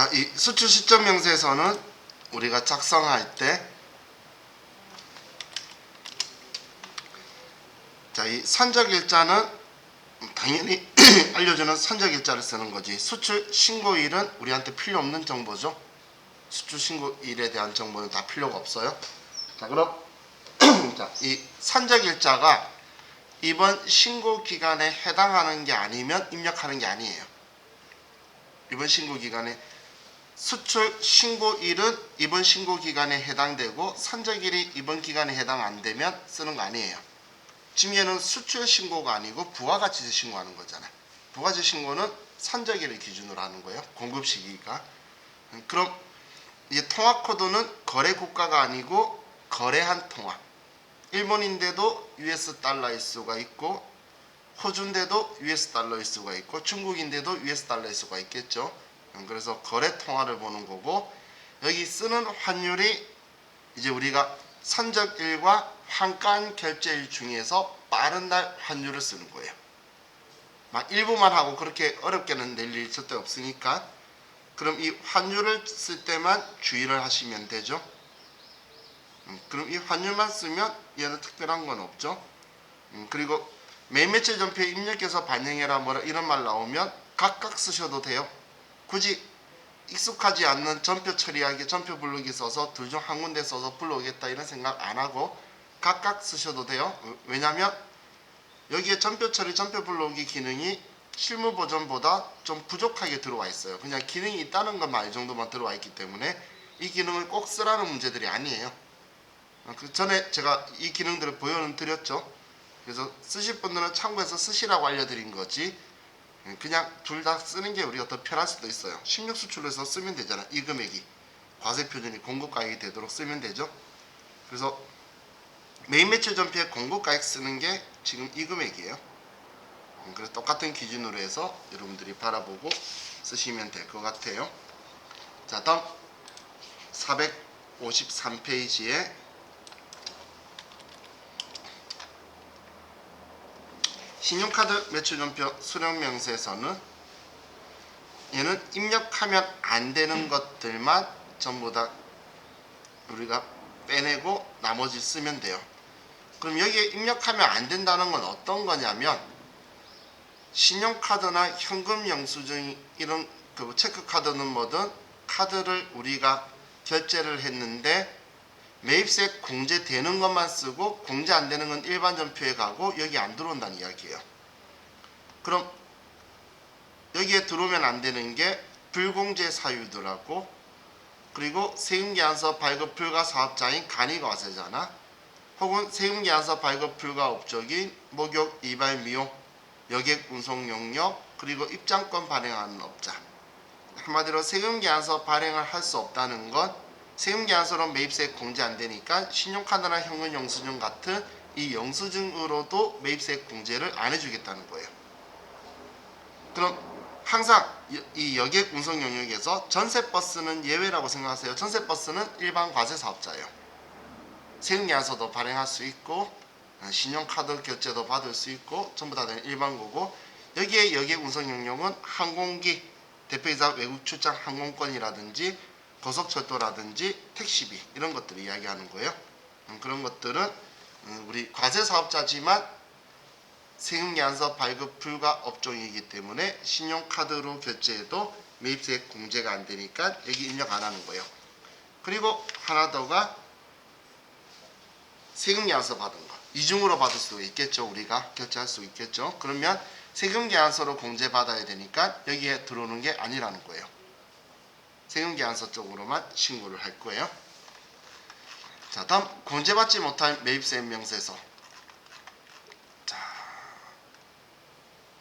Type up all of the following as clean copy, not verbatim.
자, 이 수출 시점 명세서는 우리가 작성할 때 자, 이 선적일자는 당연히 알려주는 선적일자를 쓰는 거지. 수출 신고일은 우리한테 필요 없는 정보죠. 수출 신고일에 대한 정보는 다 필요가 없어요. 자, 그럼 자, 이 선적일자가 이번 신고 기간에 해당하는 게 아니면 입력하는 게 아니에요. 이번 신고 기간에 수출 신고일은 이번 신고 기간에 해당되고 선적일이 이번 기간에 해당 안 되면 쓰는 거 아니에요. 지금 얘는 수출 신고가 아니고 부가가치세 신고하는 거잖아요. 부가가치 신고는 선적일을 기준으로 하는 거예요. 공급 시기가. 그럼 이제 통화 코드는 거래 국가가 아니고 거래한 통화. 일본인데도 US 달러일 수가 있고, 호주인데도 US 달러일 수가 있고, 중국인데도 US 달러일 수가 있겠죠. 그래서 거래 통화를 보는 거고, 여기 쓰는 환율이 이제 우리가 선적일과 환가 결제일 중에서 빠른 날 환율을 쓰는 거예요. 막 일부만 하고 그렇게 어렵게는 낼 일이 절대 없으니까. 그럼 이 환율을 쓸 때만 주의를 하시면 되죠. 그럼 이 환율만 쓰면 얘는 특별한 건 없죠. 그리고 매일 며칠 전표에 입력해서 반영해라 뭐라 이런 말 나오면 각각 쓰셔도 돼요. 굳이 익숙하지 않는 전표 처리하기, 전표 부르기 써서 둘 중 한 군데 써서 불러오겠다 이런 생각 안 하고 각각 쓰셔도 돼요. 왜냐하면 여기에 전표 처리, 전표 불러오기 기능이 실무 버전보다 좀 부족하게 들어와 있어요. 그냥 기능이 있다는 것만 이 정도만 들어와 있기 때문에 이 기능을 꼭 쓰라는 문제들이 아니에요. 그 전에 제가 이 기능들을 보여드렸죠. 그래서 쓰실 분들은 참고해서 쓰시라고 알려드린 거지, 그냥 둘 다 쓰는 게 우리가 더 편할 수도 있어요. 16수출에서 쓰면 되잖아. 이 금액이 과세 표준이 공급가액이 되도록 쓰면 되죠. 그래서 매일 매출 전표에 공급가액 쓰는 게 지금 이 금액이에요. 그래서 똑같은 기준으로 해서 여러분들이 바라보고 쓰시면 될 것 같아요. 자, 다음 453페이지에 신용카드 매출전표 수령명세서는 얘는 입력하면 안 되는 것들만 전부 다 우리가 빼내고 나머지 쓰면 돼요. 그럼 여기에 입력하면 안 된다는 건 어떤 거냐면, 신용카드나 현금 영수증 이런 그 체크카드는 뭐든 카드를 우리가 결제를 했는데 매입세 공제되는 것만 쓰고 공제 안 되는 건 일반 전표에 가고 여기 안 들어온다는 이야기예요. 그럼 여기에 들어오면 안 되는 게 불공제 사유들하고, 그리고 세금계산서 발급 불가 사업자인 간이과세자나 혹은 세금계산서 발급 불가 업적인 목욕, 이발, 미용, 여객 운송 용역, 그리고 입장권 발행하는 업자. 한마디로 세금계산서 발행을 할 수 없다는 건 세금계산서로 매입세 공제 안 되니까 신용카드나 현금 영수증 같은 이 영수증으로도 매입세 공제를 안 해주겠다는 거예요. 그럼 항상 이 여객 운송 영역에서 전세버스는 예외라고 생각하세요. 전세버스는 일반 과세 사업자예요. 세금계산서도 발행할 수 있고 신용카드 결제도 받을 수 있고 전부 다 일반 거고, 여기에 여객 운송 영역은 항공기, 대표이사 외국 출장 항공권이라든지 고속철도라든지 택시비 이런 것들을 이야기하는 거예요. 그런 것들은 우리 과세 사업자지만 세금계산서 발급 불가 업종이기 때문에 신용카드로 결제해도 매입세 공제가 안 되니까 여기 입력 안 하는 거예요. 그리고 하나 더가 세금계산서 받은 거 이중으로 받을 수도 있겠죠. 우리가 결제할 수 있겠죠. 그러면 세금계산서로 공제 받아야 되니까 여기에 들어오는 게 아니라는 거예요. 세금계산서 쪽으로만 신고를 할 거예요. 자, 다음 공제받지 못할 매입세 명세서. 자,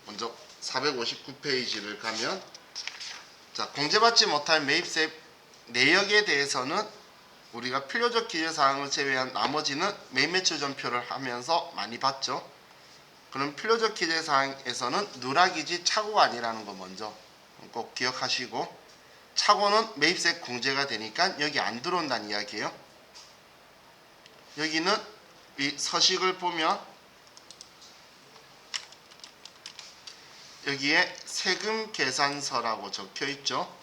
먼저 459페이지를 가면, 자, 공제받지 못할 매입세 내역에 대해서는 우리가 필요적 기재사항을 제외한 나머지는 매입 매출 전표를 하면서 많이 봤죠. 그럼 필요적 기재사항에서는 누락이지 착오가 아니라는 거 먼저 꼭 기억하시고, 착오는 매입세 공제가 되니까 여기 안 들어온다는 이야기예요. 여기는 이 서식을 보면 여기에 세금 계산서라고 적혀 있죠.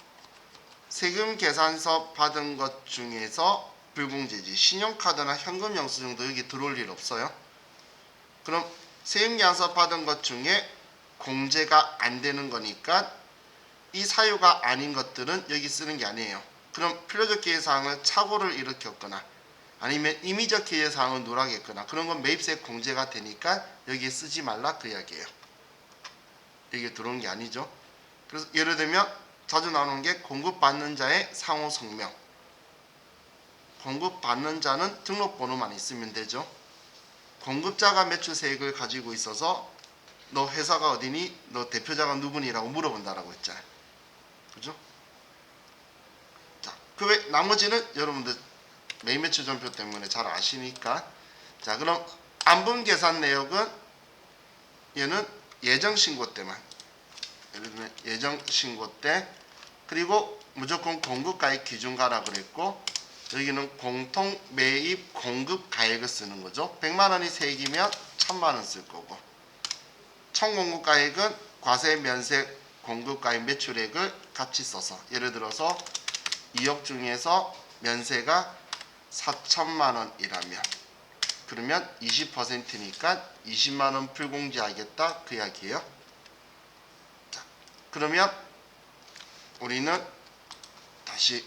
세금 계산서 받은 것 중에서 불공제지 신용카드나 현금 영수증도 여기 들어올 일 없어요. 그럼 세금 계산서 받은 것 중에 공제가 안 되는 거니까 이 사유가 아닌 것들은 여기 쓰는 게 아니에요. 그럼 필요적 기재사항을 착오를 일으켰거나 아니면 임의적 기재사항을 누락했거나 그런 건 매입세 공제가 되니까 여기에 쓰지 말라 그 이야기예요. 이게 들어온 게 아니죠. 그래서 예를 들면 자주 나오는 게 공급받는 자의 상호 성명. 공급받는 자는 등록번호만 있으면 되죠. 공급자가 매출세액을 가지고 있어서 너 회사가 어디니? 너 대표자가 누구니라고 물어본다라고 했잖아요. 그죠? 자, 그 외 나머지는 여러분들 매입 매출 전표 때문에 잘 아시니까. 자, 그럼 안분 계산 내역은 얘는 예정 신고 때만. 예를 들면 예정 신고 때 그리고 무조건 공급가액 기준가라 그랬고 여기는 공통 매입 공급 가액을 쓰는 거죠. 100만 원이 세액이면 1000만 원 쓸 거고 총 공급가액은 과세 면세 공급가액 매출액을 같이 써서 예를 들어서 2억 중에서 면세가 4천만 원이라면 그러면 20%니까 20만 원 불공제하겠다 그 이야기예요. 자, 그러면 우리는 다시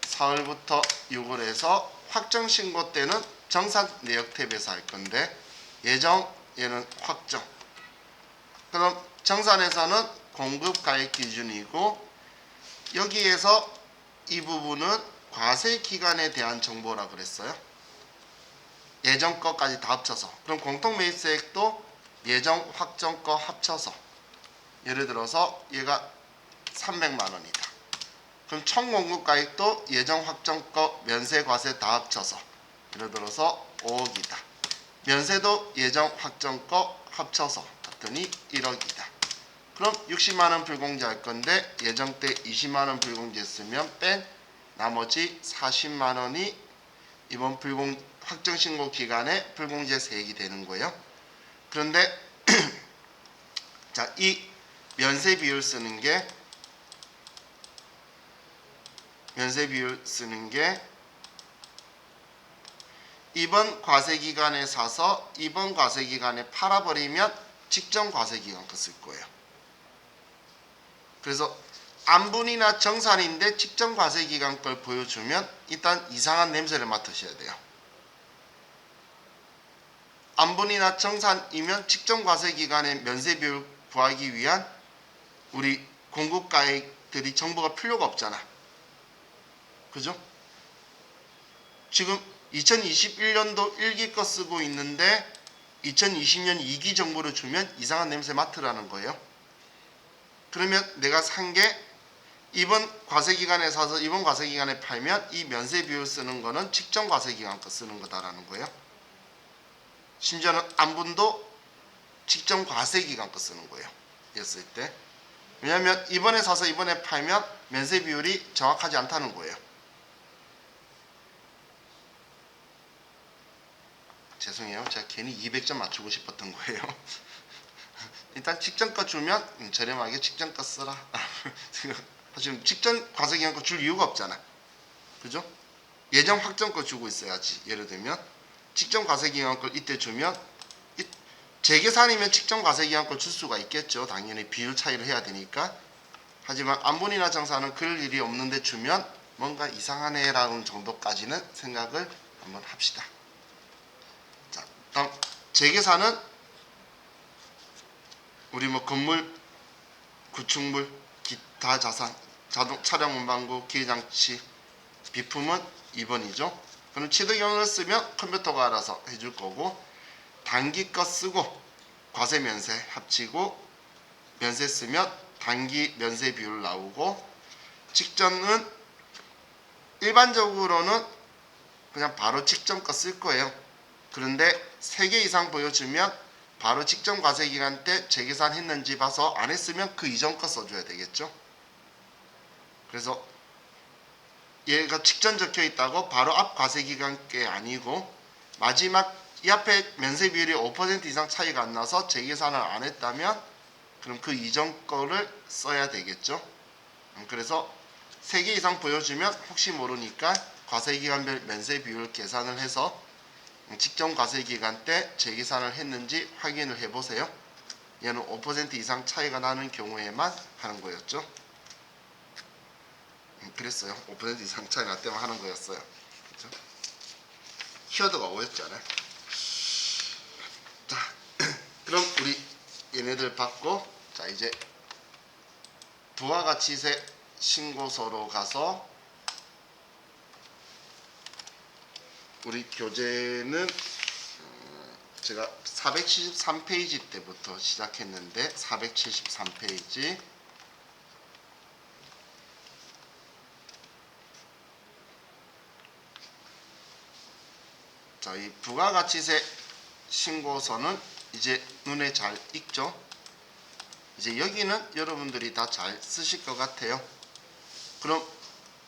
4월부터 6월에서 확정신고 때는 정산 내역 탭에서 할 건데 예정 얘는 확정. 그럼 정산에서는 공급가액 기준이고 여기에서 이 부분은 과세 기간에 대한 정보라 그랬어요. 예정 거까지 다 합쳐서. 그럼 공통매입세액도 예정 확정 거 합쳐서 예를 들어서 얘가 300만 원이다. 그럼 총 공급가액도 예정 확정 거 면세 과세 다 합쳐서 예를 들어서 5억이다. 면세도 예정 확정 거 합쳐서 했더니 1억이다. 그럼 60만 원 불공제할 건데 예정 때 20만 원 불공제했으면 뺀 나머지 40만 원이 이번 확정 신고 기간에 불공제 세액이 되는 거예요. 그런데 자, 이 면세 비율 쓰는 게 이번 과세기간에 사서 이번 과세기간에 팔아버리면 직전 과세기간 거 쓸 거예요. 그래서 안분이나 정산인데 직전 과세기간 걸 보여주면 일단 이상한 냄새를 맡으셔야 돼요. 안분이나 정산이면 직전 과세기간의 면세 비율 구하기 위한 우리 공급가액들이 정보가 필요가 없잖아. 그죠? 지금 2021년도 1기 거 쓰고 있는데 2020년 2기 정보를 주면 이상한 냄새 맡으라는 거예요. 그러면 내가 산 게 이번 과세기간에 사서 이번 과세기간에 팔면 이 면세 비율 쓰는 거는 직전 과세기간 거 쓰는 거다라는 거예요. 심지어는 안분도 직전 과세기간 거 쓰는 거예요. 였을 때. 왜냐하면 이번에 사서 이번에 팔면 면세 비율이 정확하지 않다는 거예요. 죄송해요. 제가 괜히 200점 맞추고 싶었던 거예요. 일단 직전 거 주면 저렴하게 직전 거 쓰라. 지금 직전 과세기간 거 줄 이유가 없잖아. 그죠? 예정 확정 거 주고 있어야지. 예를 들면 직전 과세기간 걸 이때 주면 재계산이면 직전 과세기간 걸 줄 수가 있겠죠. 당연히 비율 차이를 해야 되니까. 하지만 안분이나 정산은 그럴 일이 없는데 주면 뭔가 이상하네라는 정도까지는 생각을 한번 합시다. 자, 다음 재계산은 우리 뭐 건물, 구축물, 기타 자산, 자동 차량 운반구, 기계장치, 비품은 2번이죠. 그럼 취득용을 쓰면 컴퓨터가 알아서 해줄 거고 단기 거 쓰고 과세 면세 합치고 면세 쓰면 단기 면세 비율 나오고 직전은 일반적으로는 그냥 바로 직전 거 쓸 거예요. 그런데 3개 이상 보여주면 바로 직전 과세기간 때 재계산했는지 봐서 안 했으면 그 이전 거 써줘야 되겠죠. 그래서 얘가 직전 적혀 있다고 바로 앞 과세기간 게 아니고 마지막 이 앞에 면세 비율이 5% 이상 차이가 안 나서 재계산을 안 했다면 그럼 그 이전 거를 써야 되겠죠. 그래서 3개 이상 보여주면 혹시 모르니까 과세기간별 면세 비율 계산을 해서 직전 과세기간 때 재계산을 했는지 확인을 해보세요. 얘는 5% 이상 차이가 나는 경우에만 하는 거였죠. 그랬어요. 5% 이상 차이 날 때만 하는 거였어요. 그렇죠? 키워드가 오였잖아요. 자, 그럼 우리 얘네들 받고 자 이제 부가가치세 신고서로 가서 우리 교재는 제가 473페이지 때부터 시작했는데 473페이지 자, 이 부가가치세 신고서는 이제 눈에 잘 익죠? 이제 여기는 여러분들이 다 잘 쓰실 것 같아요. 그럼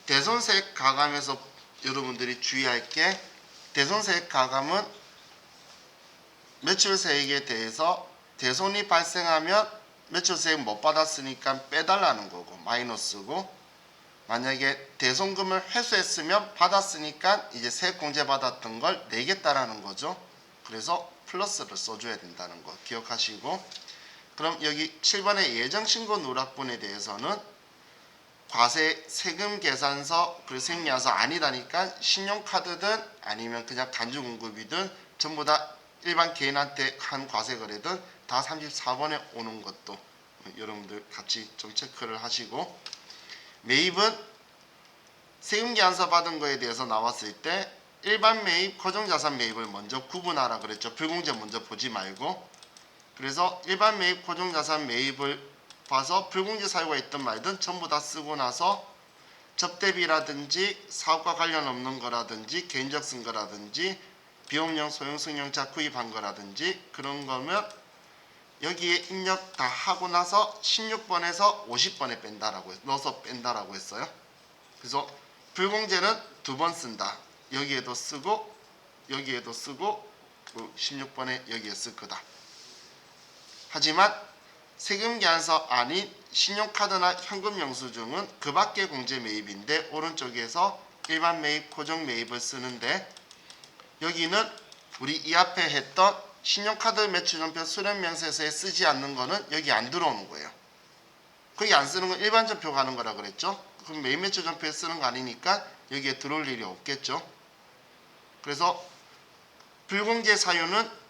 대손세액 가감에서 여러분들이 주의할 게 대손세액 가감은 매출세액에 대해서 대손이 발생하면 매출세액 못 받았으니까 빼달라는 거고 마이너스고, 만약에 대손금을 회수했으면 받았으니까 이제 세액공제 받았던 걸 내겠다라는 거죠. 그래서 플러스를 써줘야 된다는 거 기억하시고, 그럼 여기 7번의 예정신고 누락분에 대해서는 과세 세금 계산서 그리고 세금계산서 아니다니까 신용카드든 아니면 그냥 간주공급이든 전부 다 일반 개인한테 한 과세 거래든 다 34번에 오는 것도 여러분들 같이 좀 체크를 하시고, 매입은 세금계산서 받은 거에 대해서 나왔을 때 일반 매입, 고정자산 매입을 먼저 구분하라 그랬죠. 불공제 먼저 보지 말고. 그래서 일반 매입, 고정자산 매입을 봐서 불공제 사유가 있든 말든 전부 다 쓰고 나서 접대비라든지 사업과 관련 없는 거라든지 개인적 쓴 거라든지 비용용 소형승용차 구입한 거라든지 그런 거면 여기에 입력 다 하고 나서 16번에서 50번에 뺀다라고 넣어서 뺀다라고 했어요. 그래서 불공제는 2번 쓴다. 여기에도 쓰고 여기에도 쓰고 16번에 여기에 쓸 거다. 하지만 세금계산서 아닌 신용카드나 현금 영수증은 그 밖의 공제 매입인데 오른쪽에서 일반 매입, 고정 매입을 쓰는데 여기는 우리 이 앞에 했던 신용카드 매출전표 수령명세서에 쓰지 않는 거는 여기 안 들어오는 거예요. 거기 안 쓰는 건 일반전표 가는 거라 그랬죠. 그럼 매입 매출전표에 쓰는 거 아니니까 여기에 들어올 일이 없겠죠. 그래서 불공제 사유는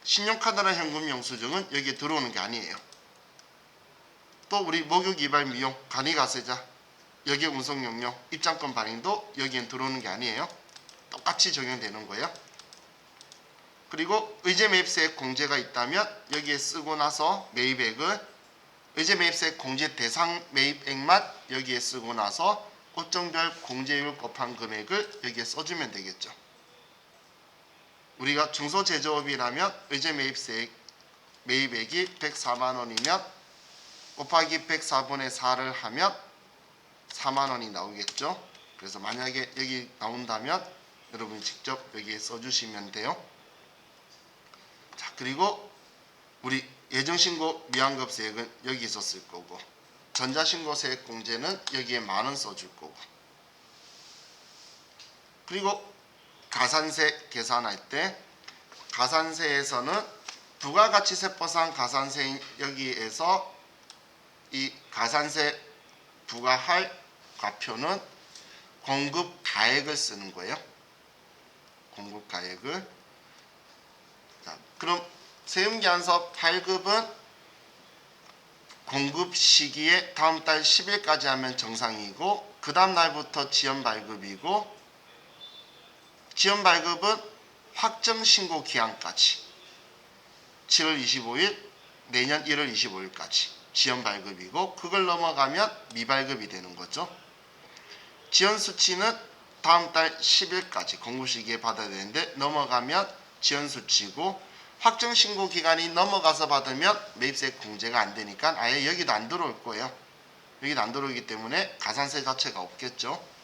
신용카드나 현금 영수증은 여기에 들어오는 게 아니에요. 또 우리 목욕 이발 미용 간이가세자 여기에 운송용료 입장권 발행도 여기엔 들어오는 게 아니에요. 똑같이 적용되는 거예요. 그리고 의제 매입세액 공제가 있다면 여기에 쓰고 나서 매입액을 의제 매입세액 공제 대상 매입액만 여기에 쓰고 나서 업종별 공제율 곱한 금액을 여기에 써주면 되겠죠. 우리가 중소제조업이라면 의제 매입세액 매입액이 104만원이면 곱하기 104분의 4를 하면 4만원이 나오겠죠. 그래서 만약에 여기 나온다면 여러분이 직접 여기에 써주시면 돼요. 자, 그리고 우리 예정신고 미환급세액은 여기서 쓸 거고, 전자신고세액 공제는 여기에 만원 써줄 거고, 그리고 가산세 계산할 때 가산세에서는 부가가치세법상 가산세 여기에서 이 가산세 부과할 과표는 공급가액을 쓰는 거예요. 공급가액을. 자, 그럼 세금계산서 8급은 공급 시기에 다음 달 10일까지 하면 정상이고 그 다음 날부터 지연 발급이고, 지연 발급은 확정 신고 기한까지 7월 25일 내년 1월 25일까지 지연 발급이고, 그걸 넘어가면 미발급이 되는 거죠. 지연 수치는 다음 달 10일까지 공급 시기에 받아야 되는데 넘어가면 지연 수치고, 확정 신고 기간이 넘어가서 받으면 매입세액 공제가 안 되니까 아예 여기도 안 들어올 거예요. 여기도 안 들어오기 때문에 가산세 자체가 없겠죠.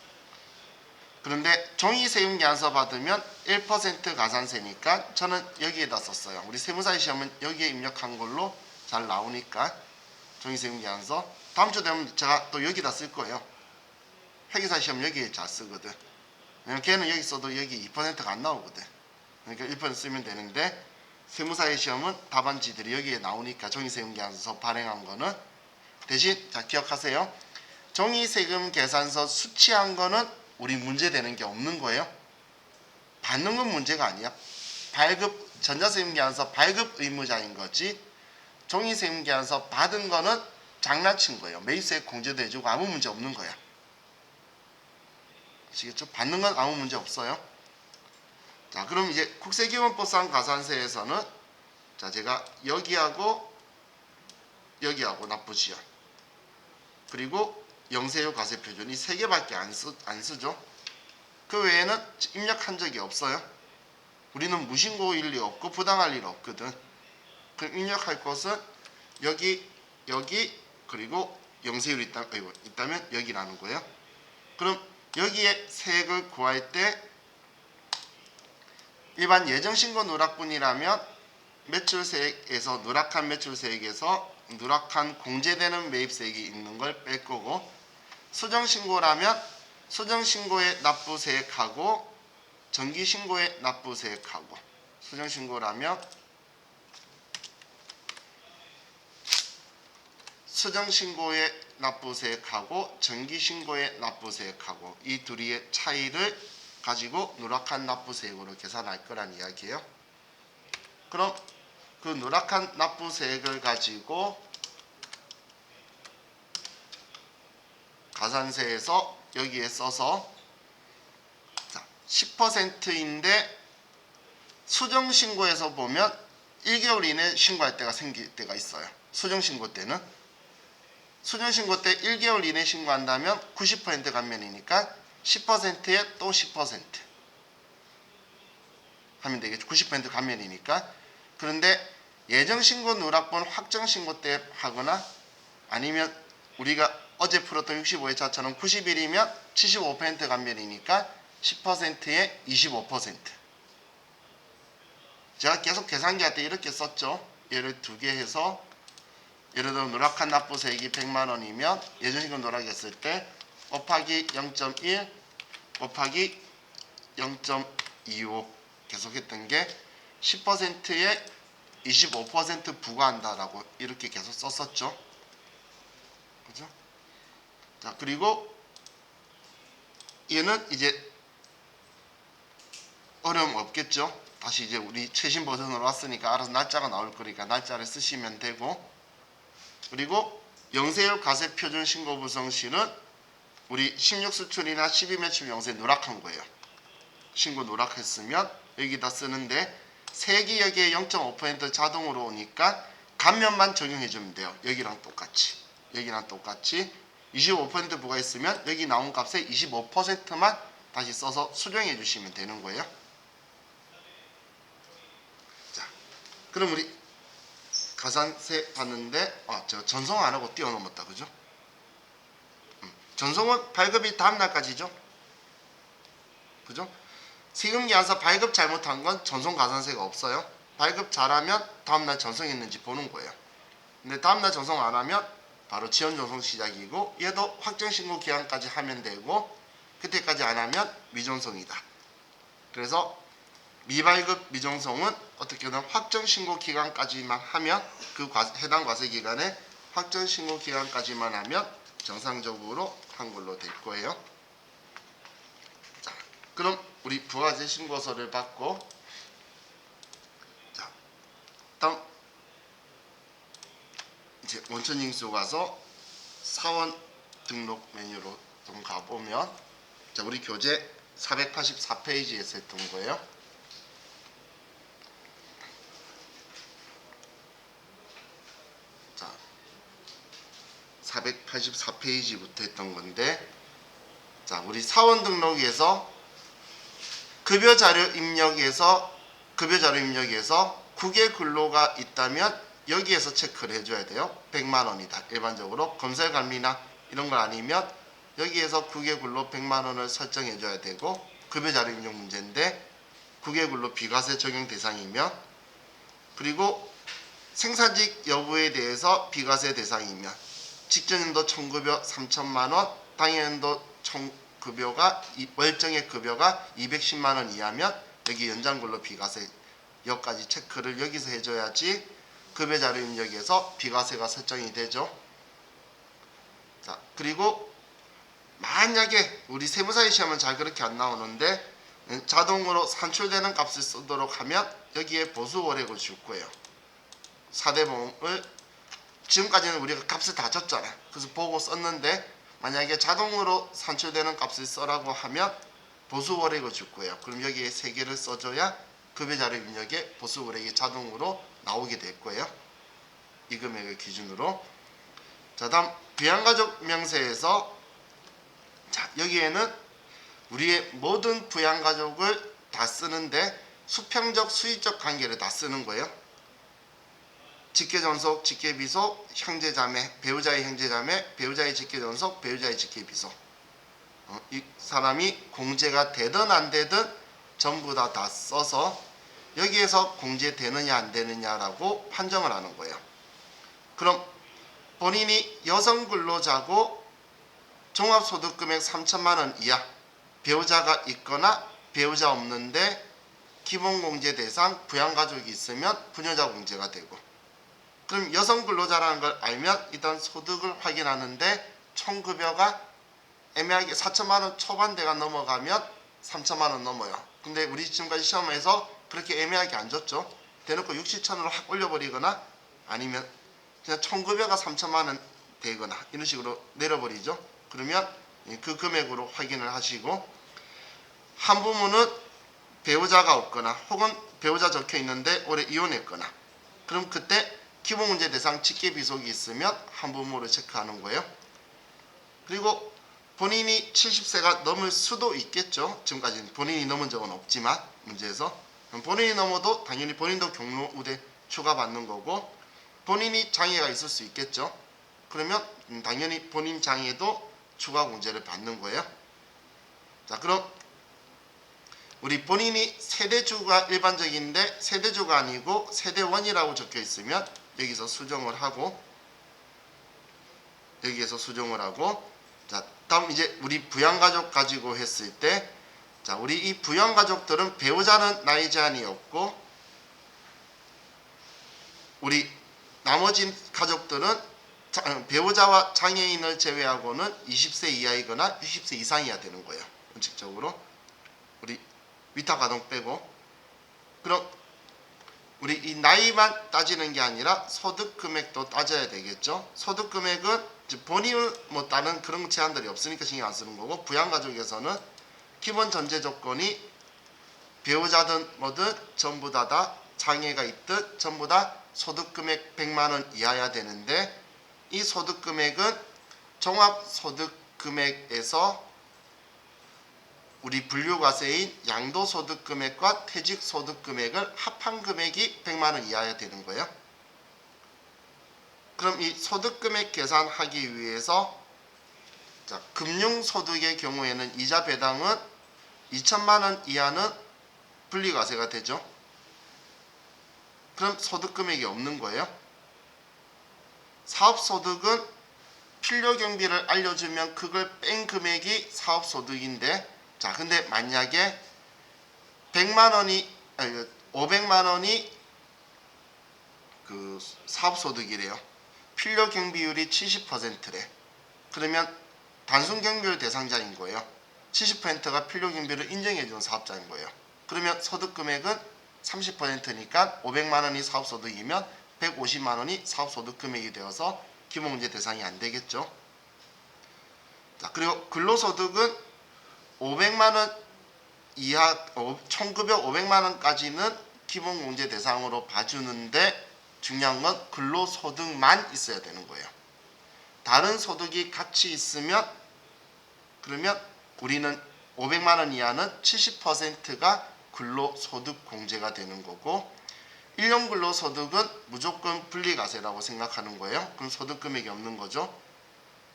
그런데 종이세금계산서 받으면 1% 가산세니까 저는 여기에다 썼어요. 우리 세무사의 시험은 여기에 입력한 걸로 잘 나오니까 종이세금계산서 다음 주 되면 제가 또 여기다 쓸 거예요. 회계사 시험 여기에 잘 쓰거든. 왜냐면 걔는 여기 써도 여기 2%가 안 나오거든. 그러니까 1% 쓰면 되는데 세무사의 시험은 답안지들이 여기에 나오니까 종이세금 계산서 발행한 거는 대신 자 기억하세요. 종이세금 계산서 수취한 거는 우리 문제 되는 게 없는 거예요. 받는 건 문제가 아니야. 발급 전자세금 계산서 발급 의무자인 거지. 종이세금 계산서 받은 거는 장난친 거예요. 매입세액 공제도 해주고 아무 문제 없는 거야. 아시겠죠? 받는 건 아무 문제 없어요. 자, 그럼 이제 국세기본법상 가산세에서는 자 제가 여기하고 납부지연 그리고 영세율 과세표준 이 세 개밖에 안 쓰죠. 그 외에는 입력한 적이 없어요. 우리는 무신고일 리 없고 부당할 일 없거든. 그럼 입력할 것은 여기 그리고 영세율이 있다면 여기라는 거예요. 그럼 여기에 세액을 구할 때 일반 예정신고 누락분이라면 매출세액에서 누락한 매출세액에서 누락한 공제되는 매입세액이 있는 걸 뺄 거고, 수정신고라면 수정신고의 납부세액하고 정기신고의 납부세액하고, 수정신고라면 수정신고의 납부세액하고 정기신고의 납부세액하고 이 둘의 차이를 가지고 누락한 납부세액으로 계산할 거란 이야기예요. 그럼 그 누락한 납부세액을 가지고 가산세에서 여기에 써서 10%인데 수정신고에서 보면 1개월 이내 신고할 때가 생길 때가 있어요. 수정신고 때는 수정신고 때 1개월 이내 신고한다면 90% 감면이니까 10%에 또 10% 하면 되겠죠. 90% 감면이니까. 그런데 예정신고 누락분 확정신고 때 하거나 아니면 우리가 어제 풀었던 65회차처럼 90일이면 75% 감면이니까 10%에 25%. 제가 계속 계산기 할 때 이렇게 썼죠. 얘를 두 개 해서 예를 들어 누락한 납부세액이 100만 원이면 예정신고 누락했을 때 곱하기 0.1 곱하기 0.25 계속했던 게 10%에 25% 부과한다라고 이렇게 계속 썼었죠. 그죠? 자, 그리고 얘는 이제 어려움 없겠죠. 다시 이제 우리 최신 버전으로 왔으니까 알아서 날짜가 나올 거니까 날짜를 쓰시면 되고, 그리고 영세율 과세표준 신고 부성실은 우리 16수출이나 12매출 영세 누락한 거예요. 신고 누락했으면 여기다 쓰는데 세액이 여기에 0.5% 자동으로 오니까 감면만 적용해주면 돼요. 여기랑 똑같이 25% 부과했으면 여기 나온 값의 25%만 다시 써서 수정해 주시면 되는 거예요. 자, 그럼 우리 가산세 받는데 제가 전송 안 하고 뛰어넘었다, 그죠? 전송은 발급이 다음 날까지죠, 그죠? 세금계산서 발급 잘못한 건 전송 가산세가 없어요. 발급 잘하면 다음날 전송했는지 보는 거예요. 근데 다음날 전송 안 하면 바로 지연 전송 시작이고, 얘도 확정신고 기간까지 하면 되고 그때까지 안 하면 미전송이다. 그래서 미발급 미전송은 어떻게든 확정신고 기간까지만 하면 그 해당 과세기간에 확정신고 기간까지만 하면 정상적으로 한 걸로 될 거예요. 자, 그럼 우리 부가세 신고서를 받고, 자, 다음 이제 원천징수 가서 사원 등록 메뉴로 좀 가보면, 자, 우리 교재 484페이지에서 했던 거예요. 자, 484페이지부터 했던 건데, 자, 우리 사원 등록에서 급여자료 입력에서 국외 근로가 있다면 여기에서 체크를 해줘야 돼요. 100만 원이다. 일반적으로 검찰관리나 이런 거 아니면 여기에서 국외 근로 100만 원을 설정해 줘야 되고, 급여자료 입력 문제인데 국외 근로 비과세 적용 대상이면, 그리고 생산직 여부에 대해서 비과세 대상이면 직전연도 총급여 3천만 원, 당해연도 급여가 월정액 급여가 210만 원 이하면 여기 연장근로 비과세 여기까지 체크를 여기서 해줘야지 급여 자료 입력에서 비과세가 설정이 되죠. 자, 그리고 만약에 우리 세무사의 시험은 잘 그렇게 안 나오는데 자동으로 산출되는 값을 쓰도록 하면 여기에 보수월액을 줄 거예요. 4대 보험을 지금까지는 우리가 값을 다 줬잖아. 그래서 보고 썼는데 만약에 자동으로 산출되는 값을 써라고 하면 보수월액을 줄 거예요. 그럼 여기에 3개를 써줘야 급여자료 입력에 보수월액이 자동으로 나오게 될 거예요. 이 금액을 기준으로. 자, 다음 부양가족 명세에서 자, 여기에는 우리의 모든 부양가족을 다 쓰는데 수평적 수익적 관계를 다 쓰는 거예요. 직계존속, 직계비속, 형제자매, 배우자의 형제자매, 배우자의 직계존속, 배우자의 직계비속. 이 사람이 공제가 되든 안 되든 전부 다 써서 여기에서 공제되느냐 안 되느냐라고 판정을 하는 거예요. 그럼 본인이 여성 근로자고 종합소득금액 3천만 원 이하 배우자가 있거나 배우자 없는데 기본공제 대상 부양가족이 있으면 부녀자 공제가 되고, 그럼 여성 근로자라는 걸 알면 일단 소득을 확인하는데 총급여가 애매하게 4천만 원 초반대가 넘어가면 3천만 원 넘어요. 근데 우리 지금까지 시험에서 그렇게 애매하게 안 줬죠. 대놓고 60천으로 확 올려버리거나 아니면 그냥 총급여가 3천만 원 되거나 이런 식으로 내려버리죠. 그러면 그 금액으로 확인을 하시고, 한부모는 배우자가 없거나 혹은 배우자 적혀 있는데 올해 이혼했거나 그럼 그때 기본문제 대상 직계비속이 있으면 한부모를 체크하는 거예요. 그리고 본인이 70세가 넘을 수도 있겠죠. 지금까지는 본인이 넘은 적은 없지만 문제에서 본인이 넘어도 당연히 본인도 경로 우대 추가받는 거고, 본인이 장애가 있을 수 있겠죠. 그러면 당연히 본인 장애도 추가 공제를 받는 거예요. 자, 그럼 우리 본인이 세대주가 일반적인데 세대주가 아니고 세대원이라고 적혀 있으면 여기서 수정을 하고, 여기에서 수정을 하고, 자, 다음 이제 우리 부양가족 가지고 했을 때, 자, 우리 이 부양가족들은 배우자는 나이 제한이 없고, 우리 나머지 가족들은 배우자와 장애인을 제외하고는 20세 이하이거나 60세 이상이어야 되는 거예요. 원칙적으로 우리 위탁아동 빼고. 그럼 우리 이 나이만 따지는 게 아니라 소득 금액도 따져야 되겠죠. 소득 금액은 본인은 뭐 다른 그런 제한들이 없으니까 신경 안 쓰는 거고, 부양가족에서는 기본 전제 조건이 배우자든 뭐든 전부 다 장애가 있듯 전부 다 소득 금액 100만 원 이하여야 되는데, 이 소득 금액은 종합소득 금액에서 우리 분류과세인 양도소득 금액과 퇴직소득 금액을 합한 금액이 100만 원 이하여야 되는 거예요. 그럼 이 소득 금액 계산하기 위해서, 자, 금융소득의 경우에는 이자 배당은 2천만 원 이하는 분리과세가 되죠. 그럼 소득 금액이 없는 거예요. 사업소득은 필요경비를 알려주면 그걸 뺀 금액이 사업소득인데, 자, 근데 만약에 100만 원이 아니 500만 원이 그 사업소득이래요. 필요경비율이 70%래. 그러면 단순경비율 대상자인 거예요. 70%가 필요경비를 인정해주는 사업자인 거예요. 그러면 소득금액은 30%니까 500만 원이 사업소득이면 150만 원이 사업소득 금액이 되어서 기본문제 대상이 안 되겠죠. 자, 그리고 근로소득은 500만 원 이하 총급여 500만 원까지는 기본공제 대상으로 봐주는데, 중요한 건 근로소득만 있어야 되는 거예요. 다른 소득이 같이 있으면 그러면 우리는 500만 원 이하는 70%가 근로소득 공제가 되는 거고, 일용 근로소득은 무조건 분리과세라고 생각하는 거예요. 그럼 소득금액이 없는 거죠.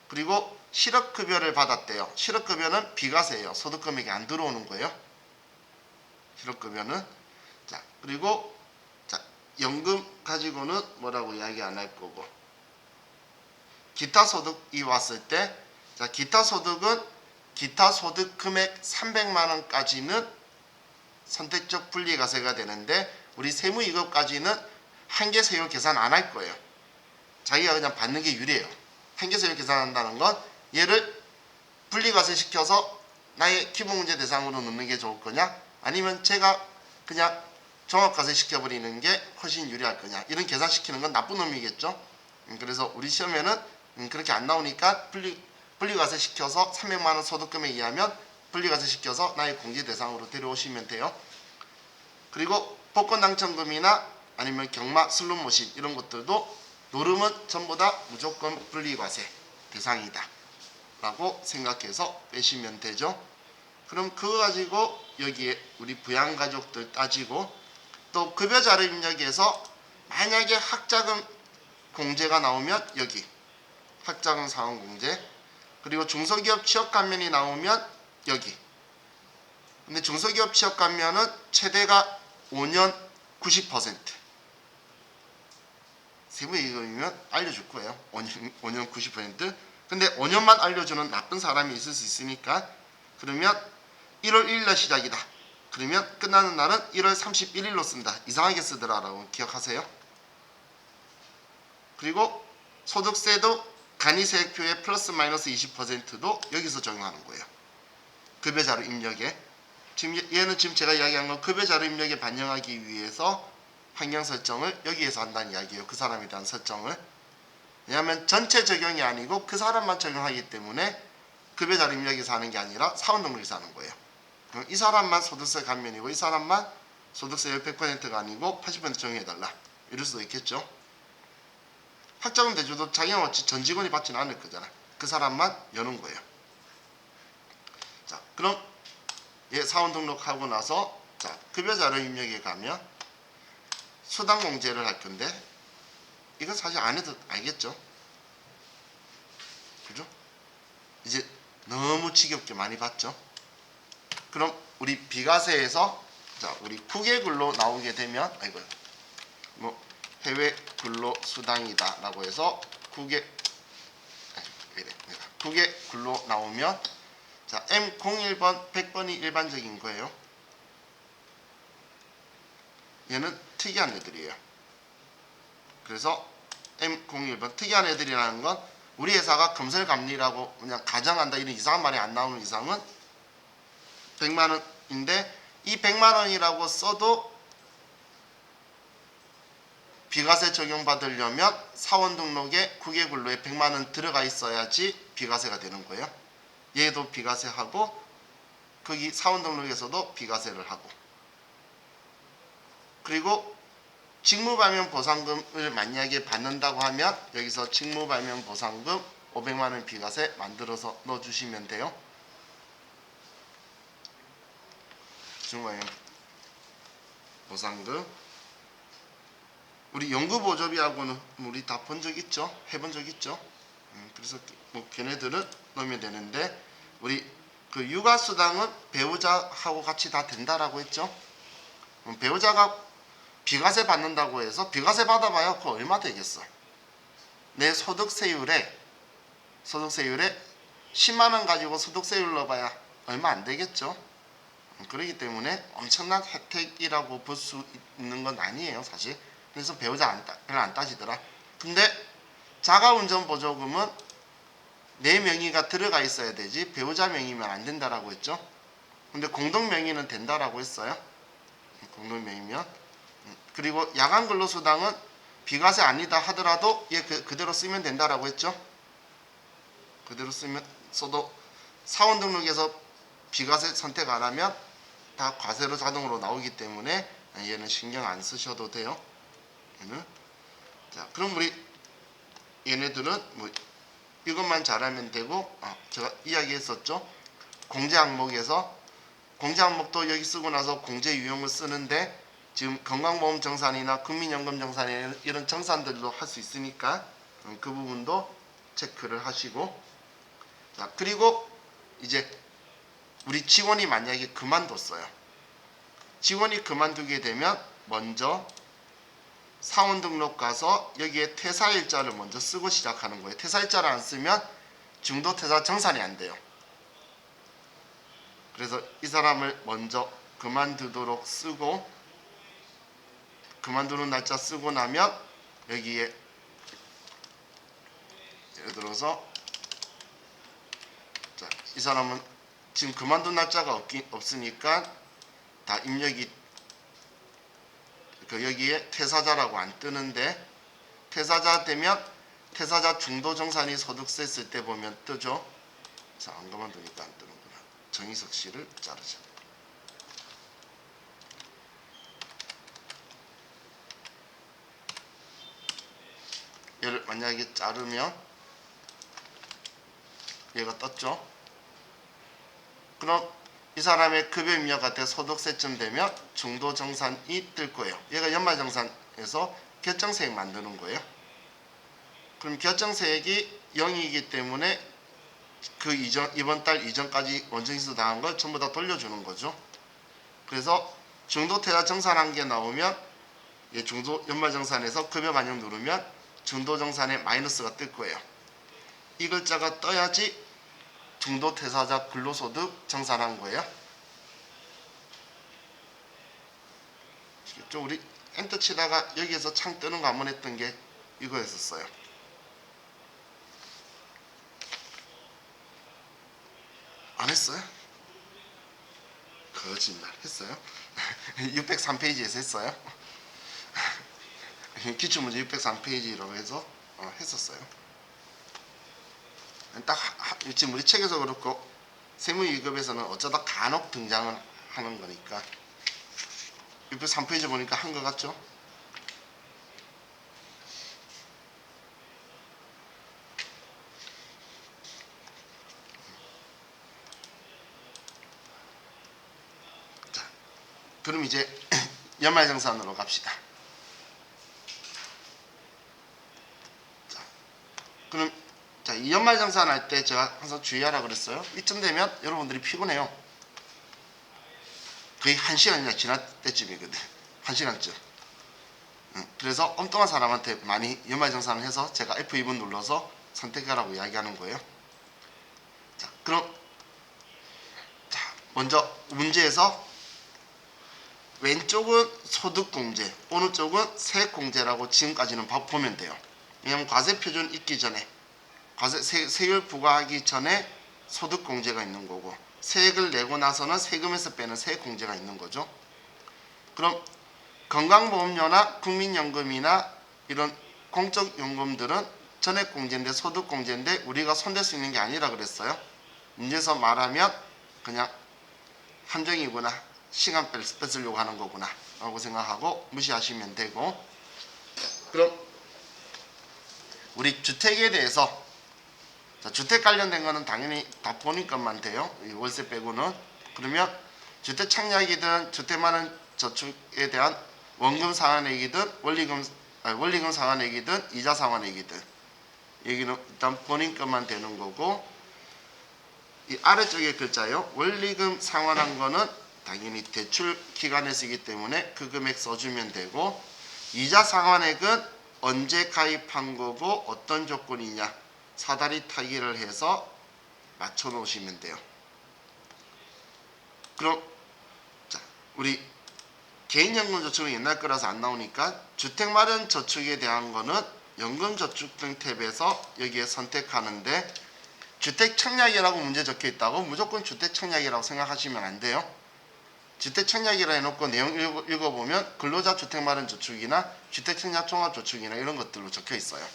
그리고 실업급여를 받았대요. 실업급여는 비과세예요. 소득금액이 안 들어오는 거예요. 실업급여는. 자, 그리고 자, 연금 가지고는 뭐라고 이야기 안 할 거고, 기타 소득이 왔을 때, 자, 기타 소득은 기타 소득 금액 300만 원까지는 선택적 분리과세가 되는데 우리 세무이것까지는 한계세율 계산 안 할 거예요. 자기가 그냥 받는 게 유리해요. 한계세율 계산한다는 건 얘를 분리과세 시켜서 나의 기본문제 대상으로 넣는 게 좋을 거냐, 아니면 제가 그냥 종합과세 시켜버리는 게 훨씬 유리할 거냐, 이런 계산시키는 건 나쁜 놈이겠죠. 그래서 우리 시험에는 그렇게 안 나오니까 분리과세 시켜서 300만 원 소득금액 이하면 분리과세 시켜서 나의 공제 대상으로 데려오시면 돼요. 그리고 복권 당첨금이나 아니면 경마, 슬롯 모신 이런 것들도 노름은 전부 다 무조건 분리과세 대상이다 라고 생각해서 빼시면 되죠. 그럼 그거 가지고 여기에 우리 부양가족들 따지고, 또 급여자료 입력에서 만약에 학자금 공제가 나오면 여기 학자금 상환 공제, 그리고 중소기업 취업 감면이 나오면 여기. 근데 중소기업 취업 감면은 최대가 5년 90%. 세무이익이면 알려줄 거예요. 5년 90%. 근데 5년만 알려주는 나쁜 사람이 있을 수 있으니까, 그러면 1월 1일날 시작이다. 그러면 끝나는 날은 1월 31일로 쓴다. 이상하게 쓰더라라고 기억하세요. 그리고 소득세도 간이세액표의 플러스 마이너스 20%도 여기서 적용하는 거예요. 급여자료 입력에. 지금 얘는 지금 제가 이야기한 건 급여자료 입력에 반영하기 위해서 환경 설정을 여기에서 한다는 이야기예요. 그 사람에 대한 설정을. 왜냐하면 전체 적용이 아니고 그 사람만 적용하기 때문에 급여자료 입력에서 하는 게 아니라 사원등록에서 하는 거예요. 그럼 이 사람만 소득세 감면이고 이 사람만 소득세 100%가 아니고 80% 적용해달라. 이럴 수도 있겠죠. 학자금 대주도 자기가 어찌 전 직원이 받지는 않을 거잖아. 그 사람만 여는 거예요. 자, 그럼 얘 사원 등록하고 나서 자, 급여자료 입력에 가면 수당 공제를 할 건데, 이건 사실 안 해도 알겠죠? 그죠? 이제 너무 지겹게 많이 봤죠? 그럼 우리 비과세에서 자, 우리 국외 근로 나오게 되면 뭐 해외 근로 수당이다 라고 해서 국외 근로 나오면 자, M01번 100번이 일반적인 거예요. 얘는 특이한 애들이에요. 그래서 M01번 특이한 애들이라는 건 우리 회사가 금설감리라고 그냥 가정한다 이런 이상한 말이 안 나오는 이상은 100만 원인데, 이 100만 원이라고 써도 비과세 적용받으려면 사원 등록에 국외근로에 100만 원 들어가 있어야지 비과세가 되는 거예요. 얘도 비과세하고 거기 사원 등록에서도 비과세를 하고, 그리고 직무발면 보상금을 만약에 받는다고 하면 여기서 직무발면 보상금 500만 원 비과세 만들어서 넣어주시면 돼요. 직무발면 보상금. 우리 연구보조비하고는 우리 다 본 적 있죠? 해본 적 있죠? 그래서 뭐 걔네들은 넣으면 되는데, 우리 그 육아수당은 배우자하고 같이 다 된다라고 했죠? 배우자가 비과세 받는다고 해서 비과세 받아봐야 그거 얼마 되겠어? 내 소득세율에 10만 원 가지고 소득세율 넣어봐야 얼마 안 되겠죠? 그렇기 때문에 엄청난 혜택이라고 볼 수 있는 건 아니에요, 사실. 그래서 배우자 별로 안 따지더라. 근데 자가운전 보조금은 내 명의가 들어가 있어야 되지 배우자 명의면 안 된다라고 했죠. 근데 공동 명의는 된다라고 했어요. 공동 명의면. 그리고 야간 근로수당은 비과세 아니다 하더라도 얘 그대로 쓰면 된다라고 했죠. 그대로 써도 사원 등록에서 비과세 선택 안 하면 다 과세로 자동으로 나오기 때문에 얘는 신경 안 쓰셔도 돼요. 얘는. 자, 그럼 우리 얘네들은 뭐 이것만 잘하면 되고, 제가 이야기했었죠. 공제 항목에서 공제 항목도 여기 쓰고 나서 공제 유형을 쓰는데, 지금 건강보험 정산이나 국민연금 정산이나 이런 정산들도 할 수 있으니까 그 부분도 체크를 하시고, 자, 그리고 이제 우리 직원이 만약에 그만뒀어요. 직원이 그만두게 되면 먼저 사원 등록 가서 여기에 퇴사일자를 먼저 쓰고 시작하는 거예요. 퇴사일자를 안 쓰면 중도퇴사 정산이 안 돼요. 그래서 이 사람을 먼저 그만두도록 쓰고, 그만두는 날짜 쓰고 나면 여기에 예를 들어서 자, 이 사람은 지금 그만둔 날짜가 없으니까 다 입력이 여기에 퇴사자라고 안 뜨는데, 퇴사자 되면 퇴사자 중도정산이 소득세 쓸 때 보면 뜨죠. 자, 안 그만두니까 안 뜨는구나. 정희석 씨를 자르자. 얘를 만약에 자르면 얘가 떴죠. 그럼 이 사람의 급여 입력할 때 소득세쯤 되면 중도정산이 뜰 거예요. 얘가 연말정산에서 결정세액 만드는 거예요. 그럼 결정세액이 0이기 때문에 그 이전, 이번 달 이전까지 원정이수 당한 걸 전부 다 돌려주는 거죠. 그래서 중도퇴사 정산한 게 나오면 중도 연말정산에서 급여 반영 누르면 중도정산에 마이너스가 뜰 거예요. 이 글자가 떠야지 중도퇴사자 근로소득 정산한 거예요. 아시겠죠? 우리 엔터 치다가 여기에서 창 뜨는 거 한 번 했던 게 이거였었어요. 안 했어요? 거짓말 했어요? 603페이지에서 했어요? 기출문제 603페이지라고 해서 했었어요. 딱 지금 우리 책에서 그렇고 세무위급에서는 어쩌다 간혹 등장을 하는 거니까 603페이지 보니까 한 거 같죠? 자, 그럼 이제 연말정산으로 갑시다. 자, 그럼 자, 이 연말정산 할 때 제가 항상 주의하라 그랬어요. 이쯤 되면 여러분들이 피곤해요. 거의 1시간이나 지날 때쯤이거든. 1시간쯤. 그래서 엉뚱한 사람한테 많이 연말정산을 해서 제가 F2번 눌러서 선택하라고 이야기하는 거예요. 자, 그럼 자, 먼저 문제에서 왼쪽은 소득공제, 오른쪽은 세액공제라고 지금까지는 보면 돼요. 왜냐하면 과세표준 있기 전에 세율 부과하기 전에 소득공제가 있는 거고, 세액을 내고 나서는 세금에서 빼는 세액공제가 있는 거죠. 그럼 건강보험료나 국민연금이나 이런 공적연금들은 전액공제인데 소득공제인데 우리가 손댈 수 있는 게 아니라 그랬어요. 문제에서 말하면 그냥 함정이구나, 시간 뺏으려고 하는 거구나 라고 생각하고 무시하시면 되고, 그럼 우리 주택에 대해서 자, 주택 관련된 거는 당연히 다 본인 것만 돼요. 이 월세 빼고는. 그러면 주택 청약이든 주택만은 저축에 대한 원금 상환액이든 원리금 상환액이든 이자 상환액이든 여기는 일단 본인 것만 되는 거고, 이 아래쪽에 글자요. 원리금 상환한 거는 당연히 대출 기간에 쓰기 때문에 그 금액 써주면 되고, 이자 상환액은 언제 가입한 거고 어떤 조건이냐 사다리 타기를 해서 맞춰 놓으시면 돼요. 그럼 자, 우리 개인연금저축은 옛날 거라서 안 나오니까 주택마련저축에 대한 거는 연금저축 등 탭에서 여기에 선택하는데, 주택청약이라고 문제 적혀 있다고 무조건 주택청약이라고 생각하시면 안 돼요. 주택청약이라 해놓고 내용 읽어보면 근로자 주택마련저축이나 주택청약 종합저축이나 이런 것들로 적혀 있어요.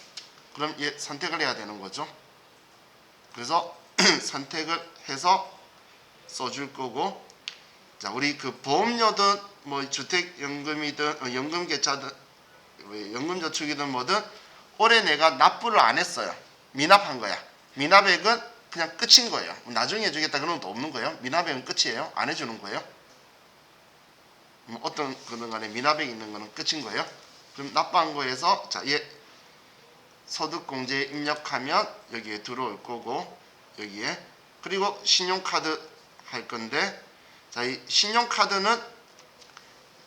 그럼 얘 선택을 해야 되는 거죠. 그래서 선택을 해서 써줄 거고, 자, 우리 그 보험료든 뭐 주택연금이든 연금계좌든 연금저축이든 뭐든 올해 내가 납부를 안 했어요. 미납한 거야. 미납액은 그냥 끝인 거예요. 나중에 해주겠다 그런 것도 없는 거예요. 미납액은 끝이에요. 안 해주는 거예요. 어떤 거든 간에 미납액 있는 거는 끝인 거예요. 그럼 납부한 거에서 자, 얘 소득공제에 입력하면 여기에 들어올 거고, 여기에 그리고 신용카드 할 건데, 자, 이 신용카드는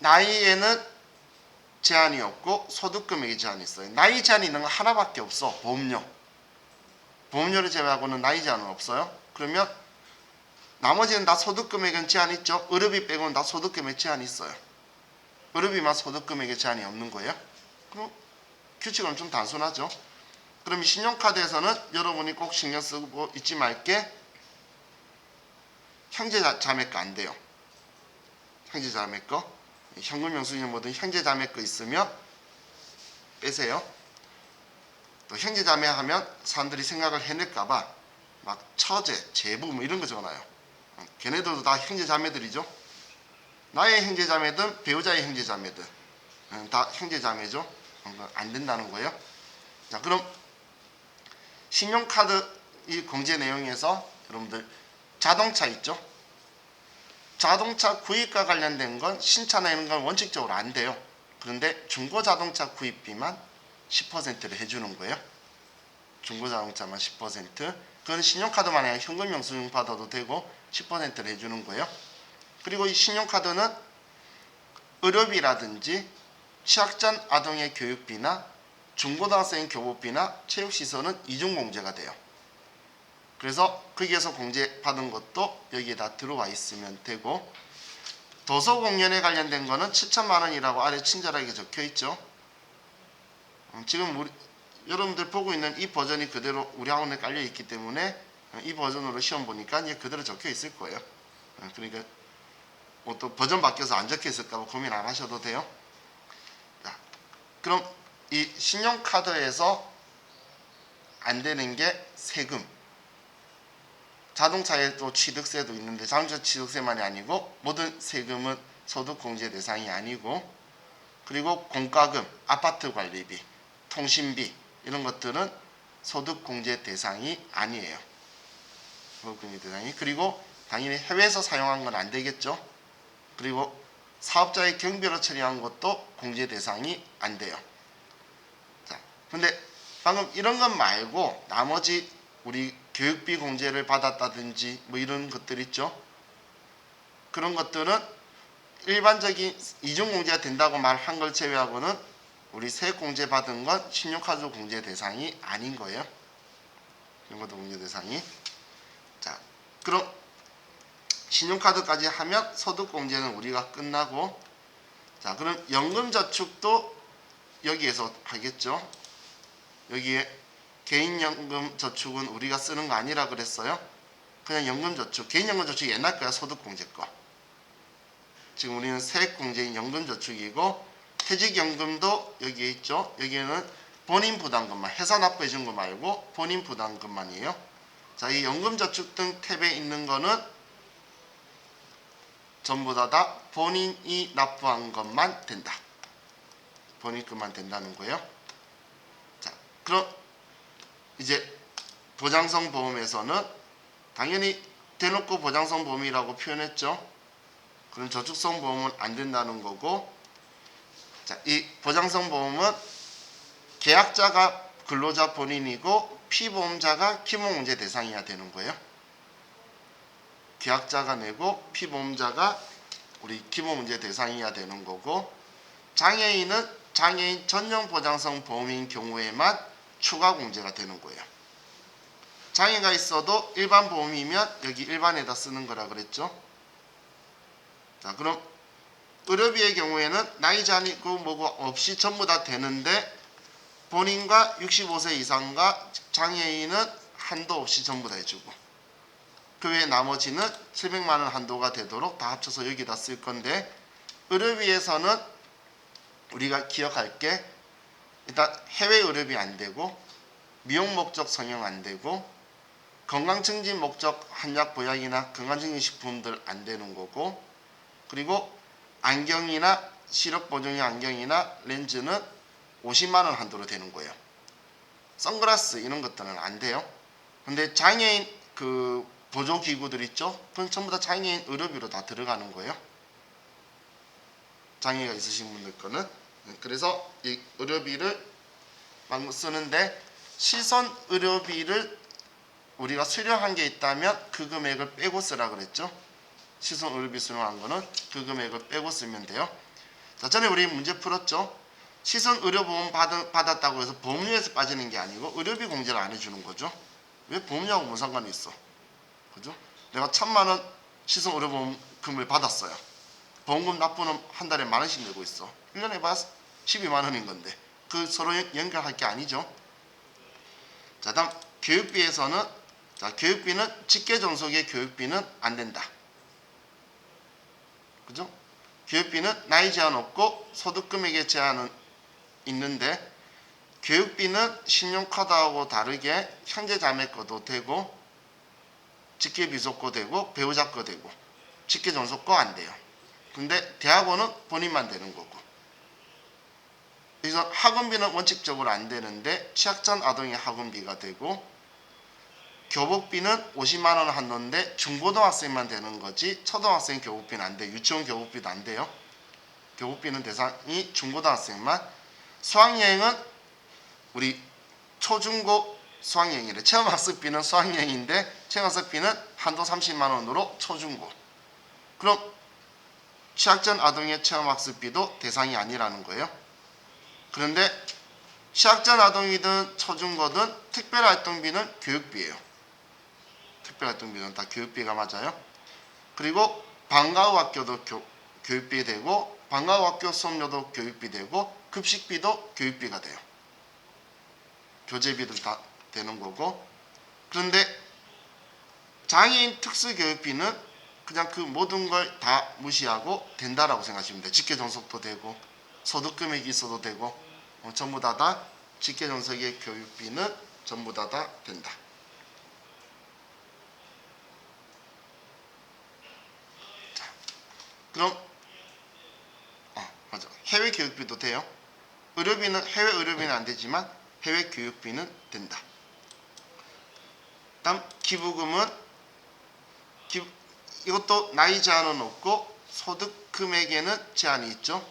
나이에는 제한이 없고 소득금액에 제한이 있어요. 나이 제한이 있는 건 하나밖에 없어. 보험료를 제외하고는 나이 제한은 없어요. 그러면 나머지는 다 소득금액은 제한 있죠. 의료비 빼고는 다 소득금액 제한이 있어요. 의료비만 소득금액에 제한이 없는 거예요. 그럼 규칙은 좀 단순하죠. 그럼 신용카드에서는 여러분이 꼭 신경 쓰고 잊지 말게 형제자매거 안 돼요. 형제자매거 현금 영수증 뭐든 형제자매거 있으면 빼세요. 또 형제자매 하면 사람들이 생각을 해낼까봐 막 처제, 제부 뭐 이런 거 적어놔요. 걔네들도 다 형제자매들이죠. 나의 형제자매든 배우자의 형제자매든 다 형제자매죠. 안 된다는 거예요. 자, 그럼 신용카드 이 공제 내용에서 여러분들 자동차 있죠. 자동차 구입과 관련된 건 신차나 이런 건 원칙적으로 안 돼요. 그런데 중고자동차 구입비만 10%를 해주는 거예요. 중고자동차만 10%. 그건 신용카드만 아니라 현금 영수증 받아도 되고 10%를 해주는 거예요. 그리고 이 신용카드는 의료비라든지 취약전 아동의 교육비나 중고등학생 교복비나 체육시설은 이중공제가 돼요. 그래서 거기에서 공제받은 것도 여기에 다 들어와 있으면 되고, 도서공연에 관련된 거는 7천만 원이라고 아래 친절하게 적혀 있죠. 지금 여러분들 보고 있는 이 버전이 그대로 우리 학원에 깔려 있기 때문에 이 버전으로 시험 보니까 이제 그대로 적혀 있을 거예요. 그러니까 뭐 또 버전 바뀌어서 안 적혀 있을까 봐 고민 안 하셔도 돼요. 자, 그럼 이 신용카드에서 안 되는 게 세금. 자동차에 또 취득세도 있는데 자동차 취득세만이 아니고 모든 세금은 소득공제 대상이 아니고, 그리고 공과금, 아파트 관리비, 통신비 이런 것들은 소득공제 대상이 아니에요. 소득공제 대상이. 그리고 당연히 해외에서 사용한 건 안 되겠죠. 그리고 사업자의 경비로 처리한 것도 공제 대상이 안 돼요. 자, 근데 방금 이런 것 말고 나머지 우리 교육비 공제를 받았다든지 뭐 이런 것들 있죠. 그런 것들은 일반적인 이중공제가 된다고 말한 걸 제외하고는 우리 세액공제 받은 건 신용카드 공제 대상이 아닌 거예요. 신용카드 공제 대상이. 자, 그럼 신용카드까지 하면 소득공제는 우리가 끝나고, 자, 그럼 연금저축도 여기에서 하겠죠. 여기에 개인연금저축은 우리가 쓰는 거 아니라 그랬어요. 그냥 연금저축, 개인연금저축 옛날 거야. 소득공제 거. 지금 우리는 세액공제인 연금저축이고, 퇴직연금도 여기에 있죠. 여기에는 본인 부담금만, 회사 납부해 준 거 말고 본인 부담금만이에요. 자, 이 연금저축 등 탭에 있는 거는 전부 다 본인이 납부한 것만 된다. 본인 것만 된다는 거예요. 자, 그럼 이제 보장성 보험에서는 당연히 대놓고 보장성 보험이라고 표현했죠. 그럼 저축성 보험은 안 된다는 거고, 자, 이 보장성 보험은 계약자가 근로자 본인이고 피보험자가 기본공제 대상이어야 되는 거예요. 계약자가 내고 피보험자가 우리 기본문제 대상이어야 되는 거고, 장애인은 장애인 전용 보장성 보험인 경우에만 추가 공제가 되는 거예요. 장애가 있어도 일반 보험이면 여기 일반에다 쓰는 거라 그랬죠. 자, 그럼 의료비의 경우에는 나이 제한이고 뭐고 없이 전부 다 되는데, 본인과 65세 이상과 장애인은 한도 없이 전부 다 해주고, 그 외에 나머지는 700만 원 한도가 되도록 다 합쳐서 여기다 쓸 건데, 의료비에서는 우리가 기억할 게 일단 해외 의료비 안 되고, 미용 목적 성형 안 되고, 건강 증진 목적 한약 보약이나 건강 증진 식품들 안 되는 거고, 그리고 안경이나 시력 보정용 안경이나 렌즈는 50만 원 한도로 되는 거예요. 선글라스 이런 것들은 안 돼요. 근데 장애인 그 보조기구들 있죠? 그건 전부 다 장애인 의료비로 다 들어가는 거예요. 장애가 있으신 분들 거는. 그래서 이 의료비를 막 쓰는데, 시선 의료비를 우리가 수령한 게 있다면 그 금액을 빼고 쓰라 그랬죠. 시선 의료비 수령한 거는 그 금액을 빼고 쓰면 돼요. 자, 전에 우리 문제 풀었죠. 시선 의료보험 받았다고 해서 보험료에서 빠지는 게 아니고 의료비 공제를 안 해주는 거죠. 왜 보험료하고 무슨 상관이 있어? 그죠? 내가 1,000만 원 시성 의료보험금을 받았어요. 보험금 납부는 한 달에 10,000원씩 내고 있어. 1년에 봐서 12만 원인 건데 그 서로 연결할 게 아니죠. 자, 다음 교육비에서는 교육비는 직계존속의 교육비는 안 된다. 그죠? 교육비는 나이 제한 없고 소득 금액의 제한은 있는데 교육비는 신용카드하고 다르게 형제 자매 거도 되고 직계비속 거 되고 배우자 거 되고 직계존속 거 안 돼요. 근데 대학원은 본인만 되는 거고. 그래서 학원비는 원칙적으로 안 되는데 취약전 아동의 학원비가 되고 교복비는 50만 원 한도인데 중고등학생만 되는 거지 초등학생 교복비는 안 돼. 유치원 교복비도 안 돼요. 교복비는 대상이 중고등학생만. 수학여행은 우리 초중고 수학여행이래. 체험학습비는 수학여행인데 체험학습비는 한도 30만 원으로 초중고. 그럼 취약전 아동의 체험학습비도 대상이 아니라는 거예요. 그런데 취약전 아동이든 초중고든 특별활동비는 교육비예요. 특별활동비는 다 교육비가 맞아요. 그리고 방과후 학교도 교육비 되고 방과후 학교 수업료도 교육비 되고 급식비도 교육비가 돼요. 교재비도 다 되는 거고. 그런데 장애인 특수교육비는 그냥 그 모든 걸 다 무시하고 된다라고 생각하시면 돼요. 직계존속도 되고 소득금액이 있어도 되고 전부 다 직계존속의 교육비는 전부 다 된다. 자, 그럼 맞아. 해외 교육비도 돼요. 의료비는 해외 의료비는 안 되지만 해외 교육비는 된다. 다음 기부금은 이것도 나이 제한은 없고 소득 금액에는 제한이 있죠.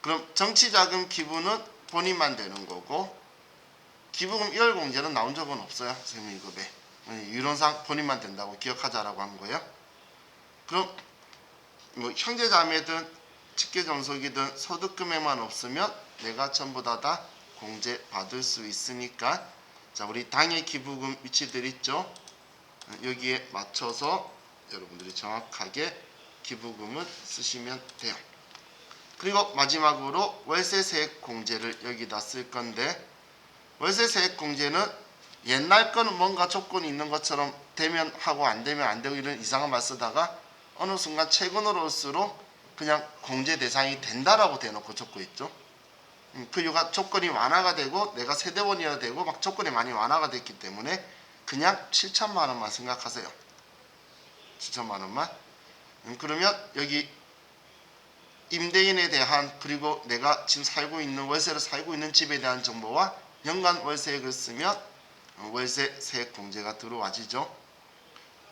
그럼 정치자금 기부는 본인만 되는 거고 기부금 2월 공제는 나온 적은 없어요. 생민급에. 이론상 본인만 된다고 기억하자라고 한 거예요. 그럼 뭐 형제자매든 직계존속이든 소득 금액만 없으면 내가 전부 다 공제 받을 수 있으니까 자, 우리 당의 기부금 위치들 있죠. 여기에 맞춰서 여러분들이 정확하게 기부금을 쓰시면 돼요. 그리고 마지막으로 월세 세액 공제를 여기다 쓸 건데 월세 세액 공제는 옛날 거는 뭔가 조건이 있는 것처럼 되면 하고 안 되면 안 되고 이런 이상한 말 쓰다가 어느 순간 최근으로 올수록 그냥 공제 대상이 된다라고 대놓고 적고 있죠. 그 이유가 조건이 완화가 되고 내가 세대원이어야 되고 막 조건이 많이 완화가 됐기 때문에 그냥 7천만 원만 생각하세요. 7천만 원만. 그러면 여기 임대인에 대한 그리고 내가 지금 살고 있는 월세로 살고 있는 집에 대한 정보와 연간 월세액을 쓰면 월세 세액 공제가 들어와지죠.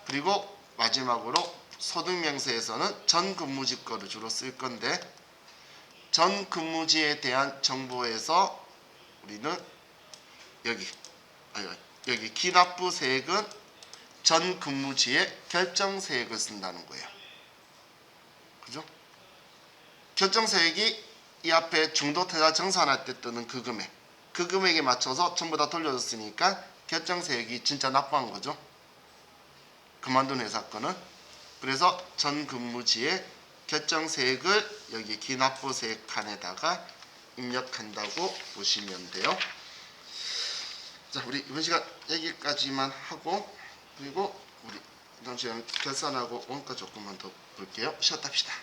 그리고 마지막으로 소득명세에서는 전 근무지 거를 주로 쓸 건데 전 근무지에 대한 정보에서 우리는 여기 기납부 세액은 전 근무지의 결정세액을 쓴다는 거예요. 그죠? 결정세액이 이 앞에 중도태자 정산할 때 뜨는 그 금액에 맞춰서 전부 다 돌려줬으니까 결정세액이 진짜 납부한 거죠. 그만둔 회사 거는. 그래서 전 근무지의 결정세액을 여기 기납부세액 칸에다가 입력한다고 보시면 돼요. 자, 우리 이번 시간 여기까지만 하고 그리고 우리 다음 시간 결산하고 원가 조금만 더 볼게요. 쉬었다 합시다.